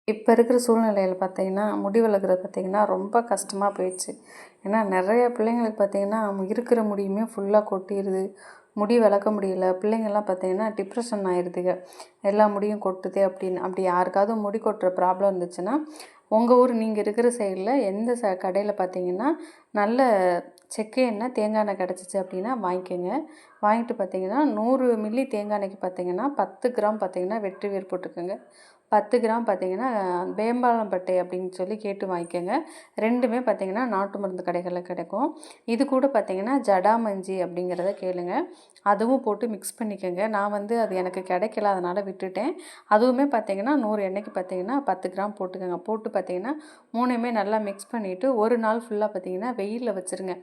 இப்போ இருக்கிற சூழ்நிலையில் பார்த்தீங்கன்னா, முடி வளர்க்குறது பார்த்தீங்கன்னா, ரொம்ப கஷ்டமாக போயிடுச்சு. ஏன்னா நிறைய பிள்ளைங்களுக்கு பார்த்தீங்கன்னா, இருக்கிற முடியுமே ஃபுல்லாக கொட்டிடுது. முடி வளர்க்க முடியல. பிள்ளைங்கள்லாம் பார்த்தீங்கன்னா, டிப்ரெஷன் ஆயிடுதுங்க. எல்லா முடியும் கொட்டுதே அப்படின்னு. அப்படி யாருக்காவது முடி கொட்டுற ப்ராப்ளம் இருந்துச்சுன்னா, உங்கள் ஊர் நீங்கள் இருக்கிற சைடில் எந்த கடையில் பார்த்தீங்கன்னா, நல்ல செக்கு எண்ணெய், தேங்காய் எண்ணெய் கிடச்சிச்சு அப்படின்னா வாங்கிக்கோங்க. வாங்கிட்டு பார்த்தீங்கன்னா, 100 மில்லி தேங்காய் எண்ணெய்க்கு பார்த்தீங்கன்னா, 10 கிராம் பார்த்தீங்கன்னா, வெற்றி வேர் போட்டுக்கோங்க. 10 கிராம் பார்த்தீங்கன்னா, வேம்பாலம்பட்டை அப்படின்னு சொல்லி கேட்டு வாங்கிக்கோங்க. 2மே பார்த்தீங்கன்னா, நாட்டு மருந்து கடைகளில் கிடைக்கும். இது கூட பார்த்தீங்கன்னா, ஜடாமஞ்சி அப்படிங்கிறத கேளுங்க. அதுவும் போட்டு மிக்ஸ் பண்ணிக்கோங்க. நான் வந்து அது எனக்கு கிடைக்கல, அதனால் விட்டுட்டேன். அதுவுமே பார்த்தீங்கன்னா, 100 எண்ணெய்க்கு பார்த்தீங்கன்னா 10 கிராம் போட்டுக்கோங்க. போட்டு பார்த்தீங்கன்னா, 3யுமே நல்லா மிக்ஸ் பண்ணிவிட்டு ஒரு நாள் ஃபுல்லாக பார்த்தீங்கன்னா, வெயிலில் வச்சுருங்க.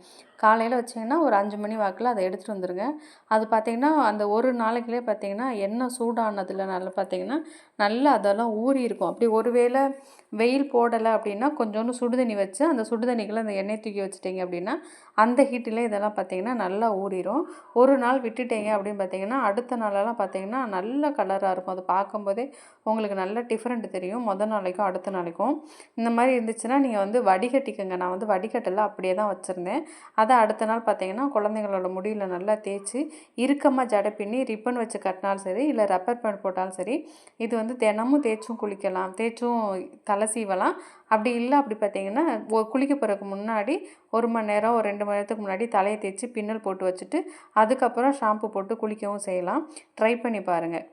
காலையில் வச்சிங்கன்னா ஒரு 5 மணி வாக்கில் அதை எடுத்துகிட்டு வந்துடுங்க. அது பார்த்தீங்கன்னா, அந்த ஒரு நாளைக்குள்ளே பார்த்தீங்கன்னா, எண்ணெய் சூடானதில் நல்லா பார்த்தீங்கன்னா, நல்லா அதெல்லாம் ஊறி இருக்கும். அப்படி ஒரு வேளை வெயில் போடலை அப்படின்னா, கொஞ்சோண்டு சுடுதண்ணி வச்சு அந்த சுடுதண்ணிக்குள்ளே அந்த எண்ணெய் தூக்கி வச்சுட்டிங்க அப்படின்னா, அந்த ஹீட்டில் இதெல்லாம் பார்த்தீங்கன்னா நல்லா ஊறிடும். ஒரு நாள் விட்டுட்டீங்க அப்படின்னு பார்த்தீங்கன்னா, அடுத்த நாளெல்லாம் பார்த்தீங்கன்னா நல்ல கலராக இருக்கும். அது பார்க்கும்போதே உங்களுக்கு நல்ல டிஃப்ரெண்ட் தெரியும். நாளைக்கும் அடுத்த நாளைக்கும். இந்த மாதிரி இருந்துச்சுன்னா நீங்கள் வந்து வடிகட்டிக்கங்க. நான் வந்து வடிகட்டலை, அப்படியே தான் வச்சுருந்தேன். அதை அடுத்த நாள் பார்த்தீங்கன்னா, குழந்தைங்களோட முடியில் நல்லா தேய்ச்சி இறுக்கமாக ஜடை பின்னி ரிப்பன் வச்சு கட்டினாலும் சரி, இல்லை ரப்பர் பேண்ட் போட்டாலும் சரி, இது வந்து தினமும் தேய்ச்சும் குளிக்கலாம், தேய்ச்சும் தலை சீவலாம். அப்படி இல்லை அப்படி பார்த்தீங்கன்னா, குளிக்க போகிறதுக்கு முன்னாடி 1 மணி நேரம், ஒரு 2 மணி நேரத்துக்கு முன்னாடி தலையை தேய்ச்சி பின்னல் போட்டு வச்சுட்டு, அதுக்கப்புறம் ஷாம்பு போட்டு குளிக்கவும் செய்யலாம். ட்ரை பண்ணி பாருங்கள்.